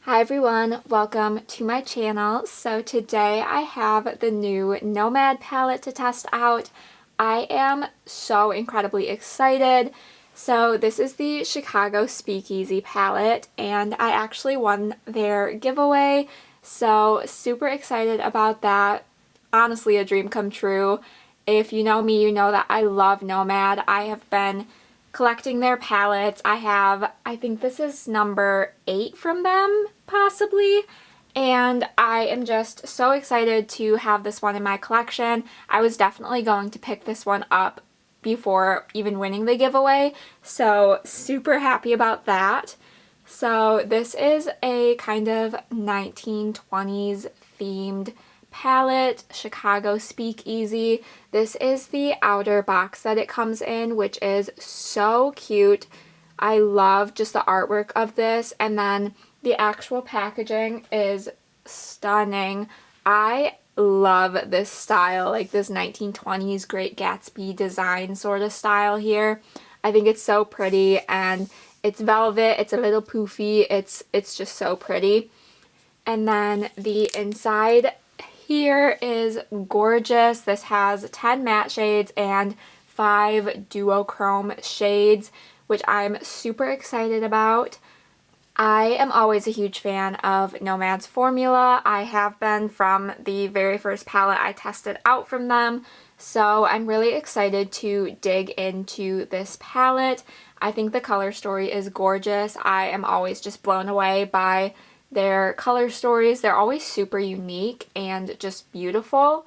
Hi everyone, welcome to my channel. So today I have the new Nomad palette to test out. I am so incredibly excited. So this is the Chicago Speakeasy palette and I actually won their giveaway. So super excited about that. Honestly, a dream come true. If you know me, you know that I love Nomad. I have been collecting their palettes. I think this is number 8 from them, possibly. And I am just so excited to have this one in my collection. I was definitely going to pick this one up before even winning the giveaway, so super happy about that. So this is a kind of 1920s themed palette, Chicago Speakeasy. This is the outer box that it comes in, which is so cute. I love just the artwork of this, and then the actual packaging is stunning. I love this style, like this 1920s Great Gatsby design sort of style here. I think it's so pretty, and it's velvet, it's a little poofy, it's just so pretty. And then the inside here is gorgeous. This has 10 matte shades and 5 duochrome shades, which I'm super excited about. I am always a huge fan of Nomad's formula. I have been from the very first palette I tested out from them, so I'm really excited to dig into this palette. I think the color story is gorgeous. I am always just blown away by their color stories. They're always super unique and just beautiful.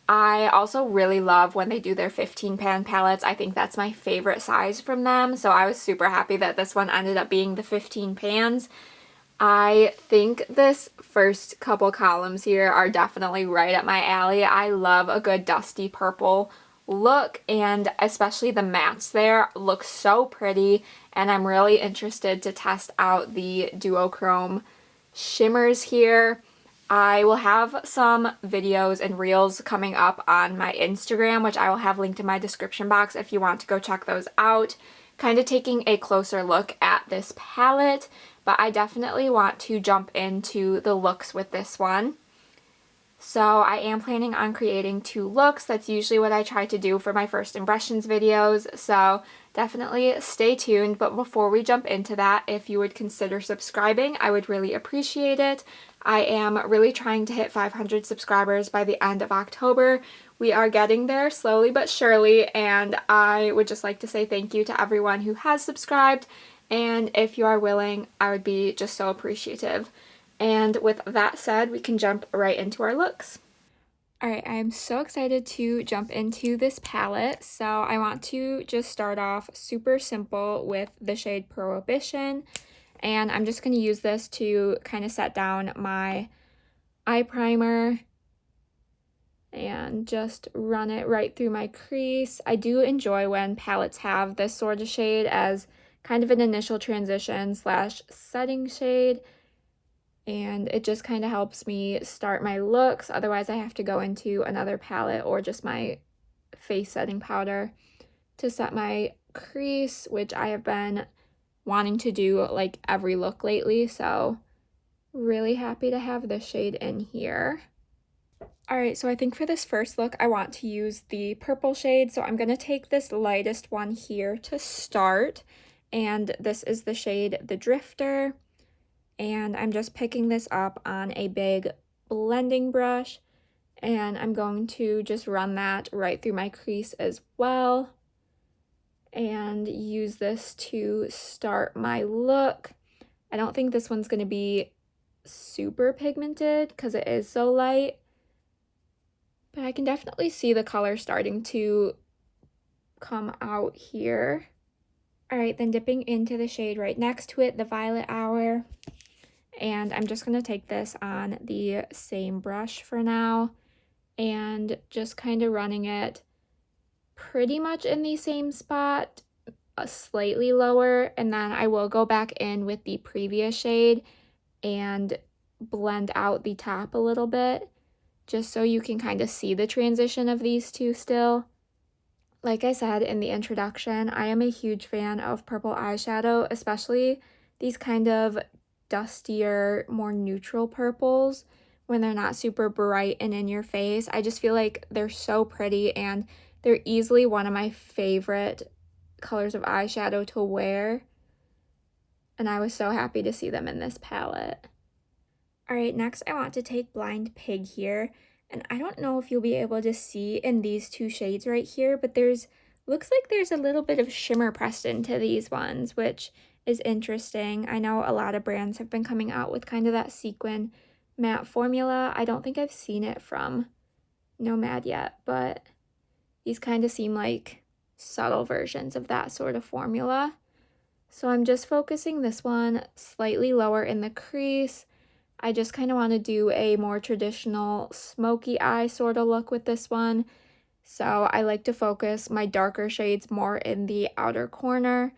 I also really love when they do their 15 pan palettes. I think that's my favorite size from them, so I was super happy that this one ended up being the 15 pans. I think this first couple columns here are definitely right up my alley. I love a good dusty purple look, and especially the mattes there look so pretty, and I'm really interested to test out the duochrome shimmers here. I will have some videos and reels coming up on my Instagram, which I will have linked in my description box if you want to go check those out. Kind of taking a closer look at this palette, but I definitely want to jump into the looks with this one. So I am planning on creating 2 looks. That's usually what I try to do for my first impressions videos, so definitely stay tuned. But before we jump into that, if you would consider subscribing, I would really appreciate it. I am really trying to hit 500 subscribers by the end of October. We are getting there slowly but surely, and I would just like to say thank you to everyone who has subscribed, and if you are willing, I would be just so appreciative. And with that said, we can jump right into our looks. Alright, I'm so excited to jump into this palette. So I want to just start off super simple with the shade Prohibition. And I'm just going to use this to kind of set down my eye primer and just run it right through my crease. I do enjoy when palettes have this sort of shade as kind of an initial transition / setting shade. And it just kind of helps me start my looks. Otherwise, I have to go into another palette or just my face setting powder to set my crease, which I have been wanting to do like every look lately. So really happy to have this shade in here. Alright, so I think for this first look, I want to use the purple shade. So I'm going to take this lightest one here to start. And this is the shade The Drifter. And I'm just picking this up on a big blending brush, and I'm going to just run that right through my crease as well, and use this to start my look. I don't think this one's going to be super pigmented because it is so light, but I can definitely see the color starting to come out here. Alright, then dipping into the shade right next to it, the Violet Hour. And I'm just going to take this on the same brush for now and just kind of running it pretty much in the same spot, slightly lower, and then I will go back in with the previous shade and blend out the top a little bit just so you can kind of see the transition of these two still. Like I said in the introduction, I am a huge fan of purple eyeshadow, especially these kind of dustier, more neutral purples when they're not super bright and in your face. I just feel like they're so pretty, and they're easily one of my favorite colors of eyeshadow to wear. And I was so happy to see them in this palette. Alright, next I want to take Blind Pig here. And I don't know if you'll be able to see in these two shades right here, but looks like there's a little bit of shimmer pressed into these ones, which is interesting. I know a lot of brands have been coming out with kind of that sequin matte formula. I don't think I've seen it from Nomad yet, but these kind of seem like subtle versions of that sort of formula. So I'm just focusing this one slightly lower in the crease. I just kind of want to do a more traditional smoky eye sort of look with this one. So I like to focus my darker shades more in the outer corner,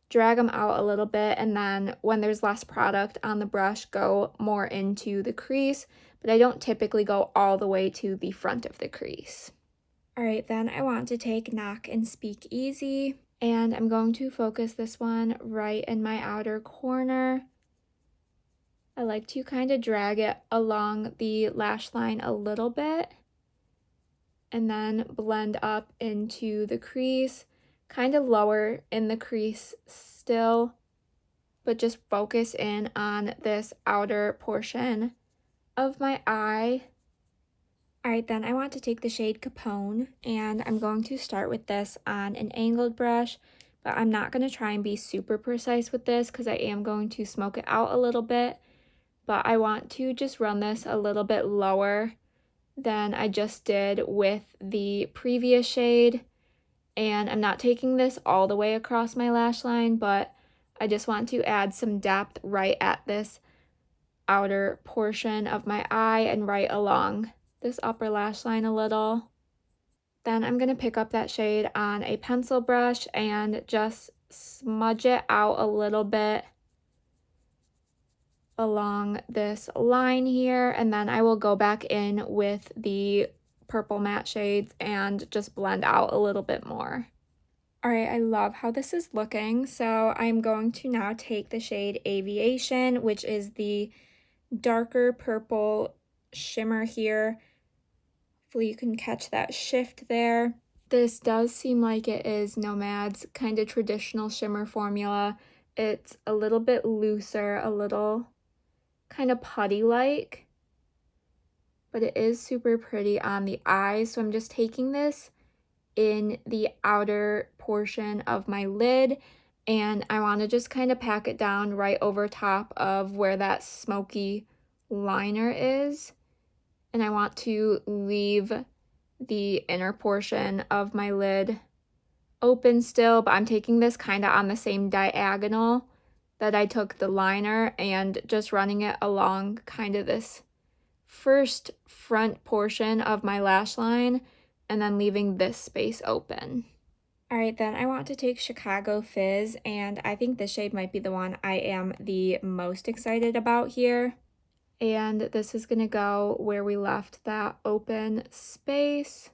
drag them out a little bit, and then when there's less product on the brush, go more into the crease. But I don't typically go all the way to the front of the crease. Alright, then I want to take Knock and Speakeasy, and I'm going to focus this one right in my outer corner. I like to kind of drag it along the lash line a little bit and then blend up into the crease, kind of lower in the crease still, but just focus in on this outer portion of my eye. Alright, then I want to take the shade Capone, and I'm going to start with this on an angled brush, but I'm not going to try and be super precise with this because I am going to smoke it out a little bit. But I want to just run this a little bit lower than I just did with the previous shade. And I'm not taking this all the way across my lash line, but I just want to add some depth right at this outer portion of my eye and right along this upper lash line a little. Then I'm going to pick up that shade on a pencil brush and just smudge it out a little bit along this line here, and then I will go back in with the purple matte shades and just blend out a little bit more. Alright, I love how this is looking, so I'm going to now take the shade Aviation, which is the darker purple shimmer here. Hopefully you can catch that shift there. This does seem like it is Nomad's kind of traditional shimmer formula. It's a little bit looser, a little kind of putty-like, but it is super pretty on the eyes. So I'm just taking this in the outer portion of my lid, and I want to just kind of pack it down right over top of where that smoky liner is. And I want to leave the inner portion of my lid open still, but I'm taking this kind of on the same diagonal that I took the liner and just running it along kind of this first front portion of my lash line and then leaving this space open. Alright, then I want to take Chicago Fizz, and I think this shade might be the one I am the most excited about here. And this is going to go where we left that open space.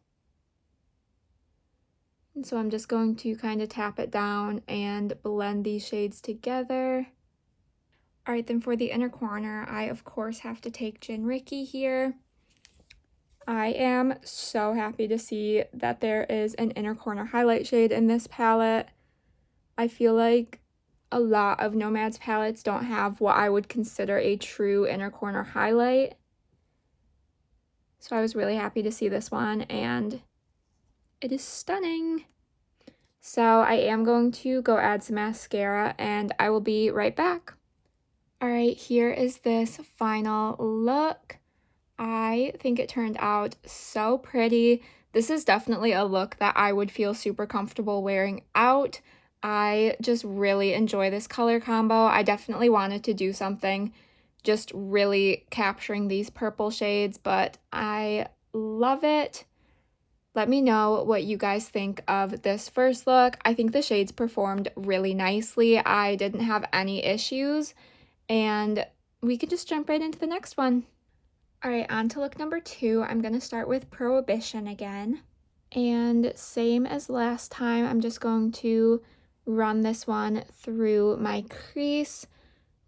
And so I'm just going to kind of tap it down and blend these shades together. Alright, then for the inner corner, I of course have to take Gin Ricky here. I am so happy to see that there is an inner corner highlight shade in this palette. I feel like a lot of Nomad's palettes don't have what I would consider a true inner corner highlight. So I was really happy to see this one, and it is stunning. So I am going to go add some mascara, and I will be right back. Alright, here is this final look. I think it turned out so pretty. This is definitely a look that I would feel super comfortable wearing out. I just really enjoy this color combo. I definitely wanted to do something just really capturing these purple shades, but I love it. Let me know what you guys think of this first look. I think the shades performed really nicely. I didn't have any issues, and we could just jump right into the next one. Alright, on to look number 2. I'm going to start with Prohibition again. And same as last time, I'm just going to run this one through my crease,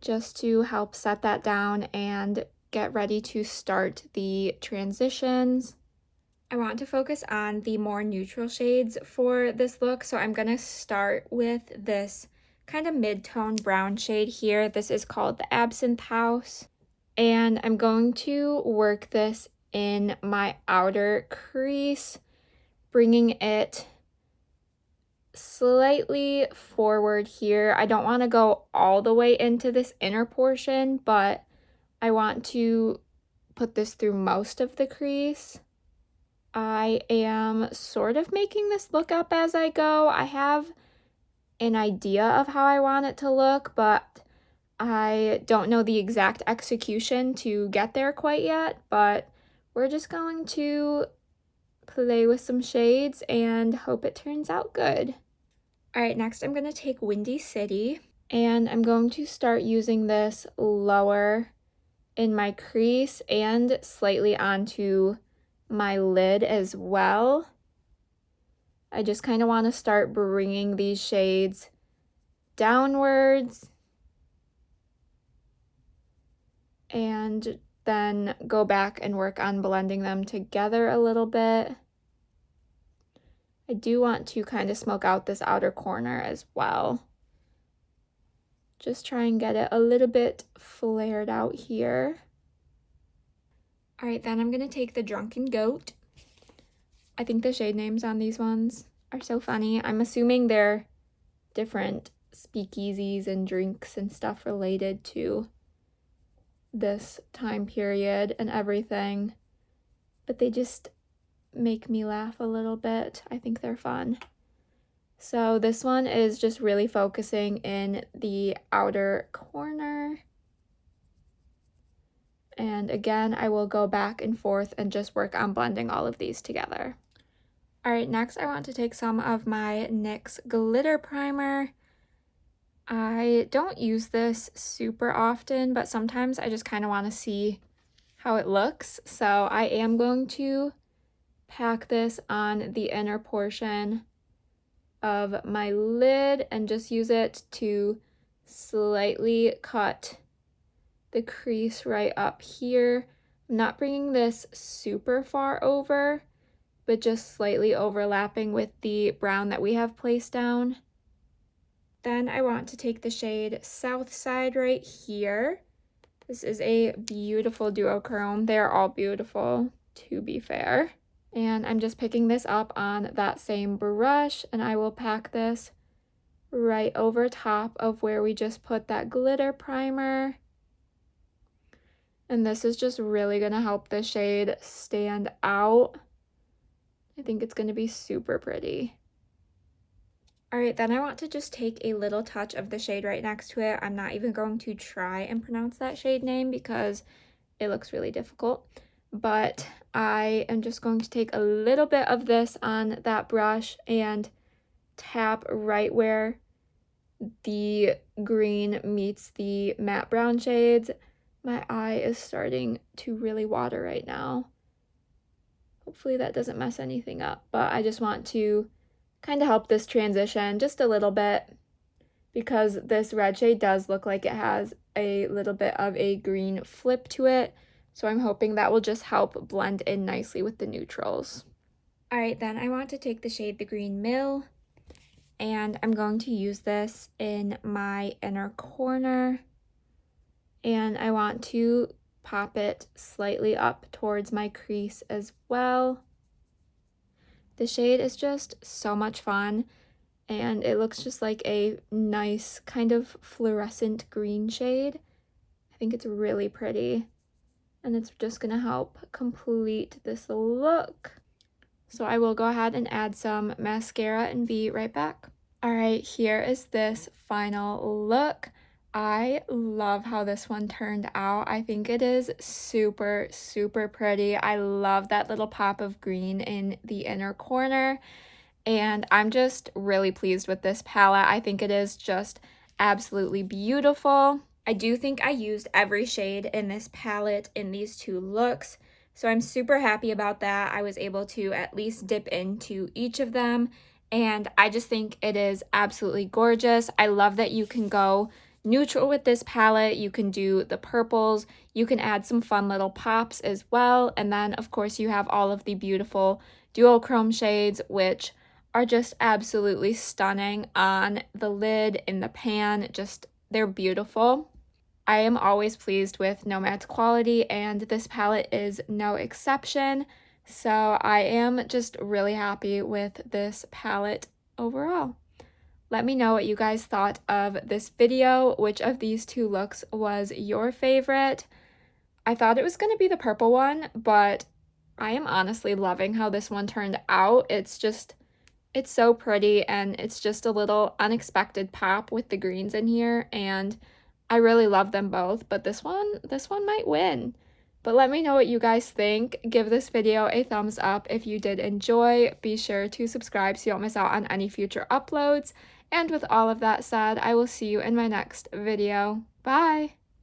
just to help set that down and get ready to start the transitions. I want to focus on the more neutral shades for this look, so I'm gonna start with this kind of mid-tone brown shade here. This is called the Absinthe House, and I'm going to work this in my outer crease, bringing it slightly forward here. I don't want to go all the way into this inner portion, but I want to put this through most of the crease. I am sort of making this look up as I go. I have an idea of how I want it to look, but I don't know the exact execution to get there quite yet, but we're just going to play with some shades and hope it turns out good. All right, next I'm going to take Windy City, and I'm going to start using this lower in my crease and slightly onto my lid as well. I just kind of want to start bringing these shades downwards and then go back and work on blending them together a little bit. I do want to kind of smoke out this outer corner as well. Just try and get it a little bit flared out here. All right, then I'm going to take the Drunken Goat. I think the shade names on these ones are so funny. I'm assuming they're different speakeasies and drinks and stuff related to this time period and everything, but they just make me laugh a little bit. I think they're fun. So this one is just really focusing in the outer corner. And again, I will go back and forth and just work on blending all of these together. All right, next I want to take some of my NYX glitter primer. I don't use this super often, but sometimes I just kind of want to see how it looks. So I am going to pack this on the inner portion of my lid and just use it to slightly cut the crease right up here. I'm not bringing this super far over, but just slightly overlapping with the brown that we have placed down. Then I want to take the shade South Side right here. This is a beautiful duochrome. They're all beautiful, to be fair. And I'm just picking this up on that same brush, and I will pack this right over top of where we just put that glitter primer. And this is just really going to help the shade stand out. I think it's going to be super pretty. All right, then I want to just take a little touch of the shade right next to it. I'm not even going to try and pronounce that shade name because it looks really difficult. But I am just going to take a little bit of this on that brush and tap right where the green meets the matte brown shades. My eye is starting to really water right now. Hopefully that doesn't mess anything up, but I just want to kind of help this transition just a little bit because this red shade does look like it has a little bit of a green flip to it. So I'm hoping that will just help blend in nicely with the neutrals. All right, then I want to take the shade The Green Mill, and I'm going to use this in my inner corner. And I want to pop it slightly up towards my crease as well. The shade is just so much fun, and it looks just like a nice kind of fluorescent green shade. I think it's really pretty, and it's just going to help complete this look. So I will go ahead and add some mascara and be right back. All right, here is this final look. I love how this one turned out. I think it is super, super pretty. I love that little pop of green in the inner corner, and I'm just really pleased with this palette. I think it is just absolutely beautiful. I do think I used every shade in this palette in these two looks, so I'm super happy about that. I was able to at least dip into each of them, and I just think it is absolutely gorgeous. I love that you can go neutral with this palette. You can do the purples, you can add some fun little pops as well, and then of course you have all of the beautiful duochrome shades, which are just absolutely stunning on the lid, in the pan, just they're beautiful. I am always pleased with Nomad's quality, and this palette is no exception. So I am just really happy with this palette overall. Let me know what you guys thought of this video. Which of these two looks was your favorite? I thought it was going to be the purple one, but I am honestly loving how this one turned out. It's so pretty, and it's just a little unexpected pop with the greens in here, and I really love them both, but this one might win. But let me know what you guys think. Give this video a thumbs up if you did enjoy. Be sure to subscribe so you don't miss out on any future uploads. And with all of that said, I will see you in my next video. Bye!